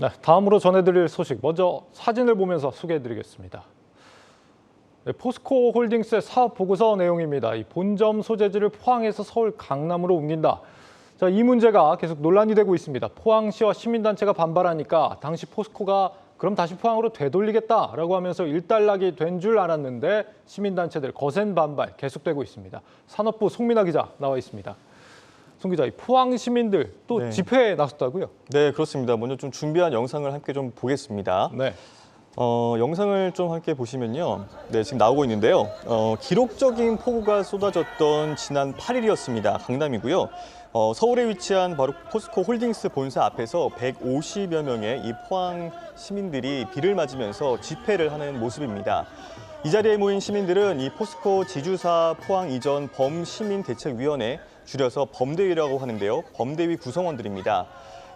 네, 다음으로 전해드릴 소식 먼저 사진을 보면서 소개해드리겠습니다. 네, 포스코 홀딩스의 사업 보고서 내용입니다. 이 본점 소재지를 포항에서 서울 강남으로 옮긴다. 자, 이 문제가 계속 논란이 되고 있습니다. 포항시와 시민단체가 반발하니까 당시 포스코가 그럼 다시 포항으로 되돌리겠다라고 하면서 일단락이 된 줄 알았는데 시민단체들 거센 반발 계속되고 있습니다. 산업부 송민아 기자 나와 있습니다. 송 기자, 이 포항 시민들 또 집회에 나섰다고요? 네, 그렇습니다. 먼저 좀 준비한 영상을 함께 좀 보겠습니다. 네. 영상을 좀 함께 보시면요. 네, 지금 나오고 있는데요. 기록적인 폭우가 쏟아졌던 지난 8일이었습니다. 강남이고요. 서울에 위치한 바로 포스코 홀딩스 본사 앞에서 150여 명의 이 포항 시민들이 비를 맞으면서 집회를 하는 모습입니다. 이 자리에 모인 시민들은 이 포스코 지주사 포항 이전 범시민대책위원회, 줄여서 범대위라고 하는데요. 범대위 구성원들입니다.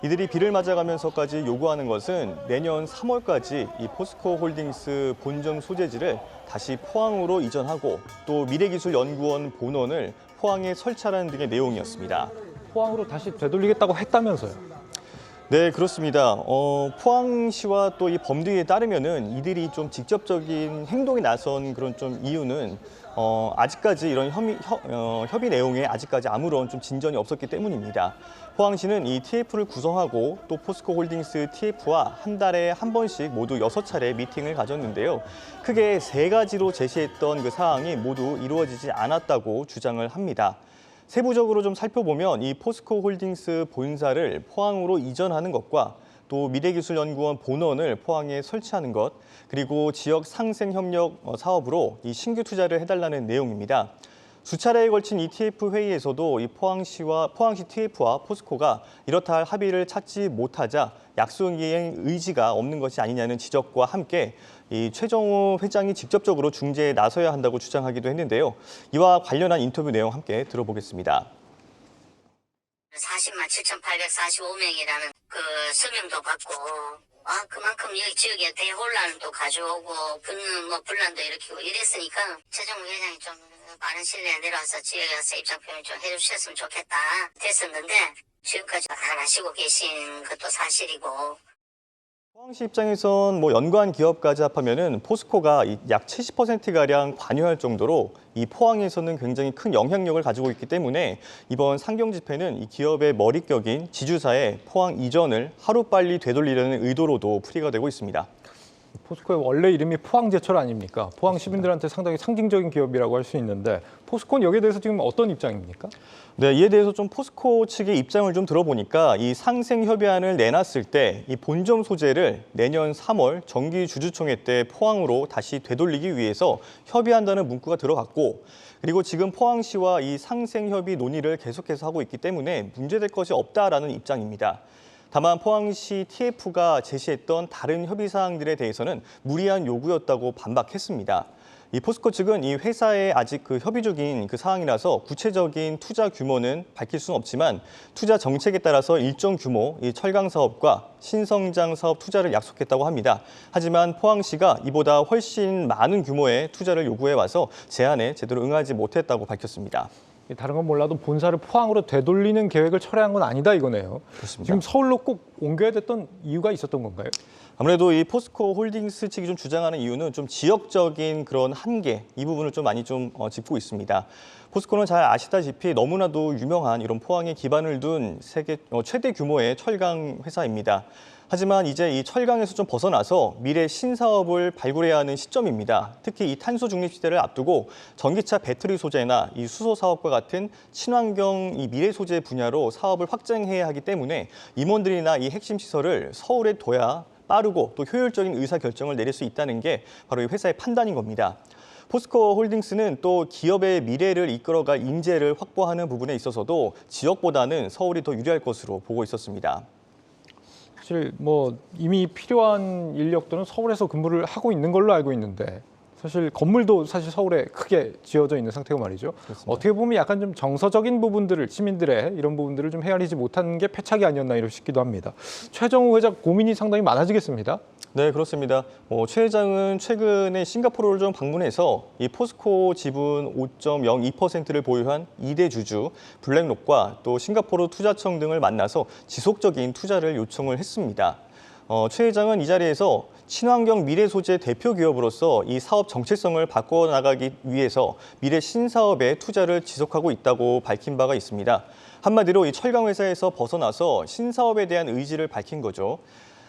이들이 비를 맞아가면서까지 요구하는 것은 내년 3월까지 이 포스코 홀딩스 본점 소재지를 다시 포항으로 이전하고 또 미래기술연구원 본원을 포항에 설치하라는 등의 내용이었습니다. 포항으로 다시 되돌리겠다고 했다면서요? 네, 그렇습니다. 포항시와 또 이 범대위에 따르면은 이들이 좀 직접적인 행동에 나선 그런 좀 이유는 아직까지 이런 협의 내용에 아직까지 아무런 좀 진전이 없었기 때문입니다. 포항시는 이 TF를 구성하고 또 포스코 홀딩스 TF와 한 달에 한 번씩 모두 6차례 미팅을 가졌는데요. 크게 3가지로 제시했던 그 사항이 모두 이루어지지 않았다고 주장을 합니다. 세부적으로 좀 살펴보면 이 포스코 홀딩스 본사를 포항으로 이전하는 것과 또 미래기술연구원 본원을 포항에 설치하는 것, 그리고 지역 상생 협력 사업으로 이 신규 투자를 해달라는 내용입니다. 수차례에 걸친 ETF 회의에서도 이 포항시 TF와 포스코가 이렇다 할 합의를 찾지 못하자 약속 이행 의지가 없는 것이 아니냐는 지적과 함께 이 최정우 회장이 직접적으로 중재에 나서야 한다고 주장하기도 했는데요. 이와 관련한 인터뷰 내용 함께 들어보겠습니다. 40만 7,845명이라는 그 서명도 받고 그만큼 여기 지역에 대혼란도 가져오고 분란도 일으키고 이랬으니까 최정우 회장이 좀 많은 신뢰에 내려와서 지역에 와서 입장 표명 좀 해주셨으면 좋겠다 됐었는데 지금까지 안 하시고 계신 것도 사실이고. 포항시 입장에선 연관 기업까지 합하면은 포스코가 약 70%가량 관여할 정도로 이 포항에서는 굉장히 큰 영향력을 가지고 있기 때문에 이번 상경 집회는 이 기업의 머릿격인 지주사의 포항 이전을 하루빨리 되돌리려는 의도로도 풀이가 되고 있습니다. 포스코의 원래 이름이 포항제철 아닙니까? 포항 시민들한테 상당히 상징적인 기업이라고 할 수 있는데 포스코는 여기에 대해서 지금 어떤 입장입니까? 네, 이에 대해서 좀 포스코 측의 입장을 좀 들어보니까 이 상생 협의안을 내놨을 때 이 본점 소재를 내년 3월 정기 주주총회 때 포항으로 다시 되돌리기 위해서 협의한다는 문구가 들어갔고, 그리고 지금 포항시와 이 상생 협의 논의를 계속해서 하고 있기 때문에 문제될 것이 없다라는 입장입니다. 다만 포항시 TF가 제시했던 다른 협의 사항들에 대해서는 무리한 요구였다고 반박했습니다. 이 포스코 측은 이 회사에 아직 협의 중인 사항이라서 구체적인 투자 규모는 밝힐 수는 없지만 투자 정책에 따라서 일정 규모 이 철강 사업과 신성장 사업 투자를 약속했다고 합니다. 하지만 포항시가 이보다 훨씬 많은 규모의 투자를 요구해 와서 제안에 제대로 응하지 못했다고 밝혔습니다. 다른 건 몰라도 본사를 포항으로 되돌리는 계획을 철회한 건 아니다 이거네요. 그렇습니다. 지금 서울로 꼭 옮겨야 됐던 이유가 있었던 건가요? 아무래도 이 포스코 홀딩스 측이 좀 주장하는 이유는 좀 지역적인 그런 한계, 이 부분을 좀 많이 짚고 있습니다. 포스코는 잘 아시다시피 너무나도 유명한 이런 포항에 기반을 둔 세계 최대 규모의 철강 회사입니다. 하지만 이제 이 철강에서 좀 벗어나서 미래 신사업을 발굴해야 하는 시점입니다. 특히 이 탄소 중립 시대를 앞두고 전기차 배터리 소재나 이 수소 사업과 같은 친환경 이 미래 소재 분야로 사업을 확장해야 하기 때문에 임원들이나 이 핵심 시설을 서울에 둬야 빠르고 또 효율적인 의사결정을 내릴 수 있다는 게 바로 이 회사의 판단인 겁니다. 포스코 홀딩스는 또 기업의 미래를 이끌어갈 인재를 확보하는 부분에 있어서도 지역보다는 서울이 더 유리할 것으로 보고 있었습니다. 사실 이미 필요한 인력들은 서울에서 근무를 하고 있는 걸로 알고 있는데 사실 건물도 사실 서울에 크게 지어져 있는 상태고 말이죠. 그렇습니다. 어떻게 보면 약간 좀 정서적인 부분들을 시민들의 이런 부분들을 좀 헤아리지 못한 게 패착이 아니었나 이렇게 싶기도 합니다. 최정우 회장 고민이 상당히 많아지겠습니다. 네, 그렇습니다. 최 회장은 최근에 싱가포르를 좀 방문해서 이 포스코 지분 5.02%를 보유한 2대 주주 블랙록과 또 싱가포르 투자청 등을 만나서 지속적인 투자를 요청을 했습니다. 최 회장은 이 자리에서 친환경 미래 소재 대표 기업으로서 이 사업 정체성을 바꿔나가기 위해서 미래 신사업에 투자를 지속하고 있다고 밝힌 바가 있습니다. 한마디로 이 철강 회사에서 벗어나서 신사업에 대한 의지를 밝힌 거죠.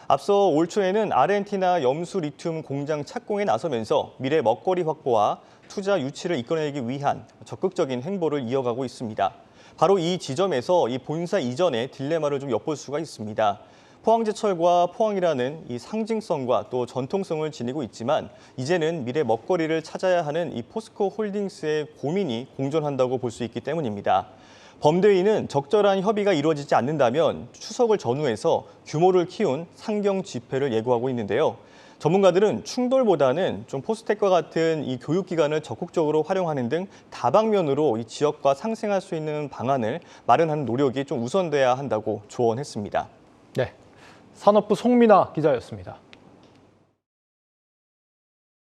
앞서 올 초에는 아르헨티나 염수 리튬 공장 착공에 나서면서 미래 먹거리 확보와 투자 유치를 이끌어내기 위한 적극적인 행보를 이어가고 있습니다. 바로 이 지점에서 이 본사 이전의 딜레마를 좀 엿볼 수가 있습니다. 포항제철과 포항이라는 이 상징성과 또 전통성을 지니고 있지만 이제는 미래 먹거리를 찾아야 하는 이 포스코 홀딩스의 고민이 공존한다고 볼 수 있기 때문입니다. 범대위는 적절한 협의가 이루어지지 않는다면 추석을 전후해서 규모를 키운 상경 집회를 예고하고 있는데요. 전문가들은 충돌보다는 좀 포스텍과 같은 이 교육기관을 적극적으로 활용하는 등 다방면으로 이 지역과 상생할 수 있는 방안을 마련하는 노력이 좀 우선돼야 한다고 조언했습니다. 네, 산업부 송민아 기자였습니다.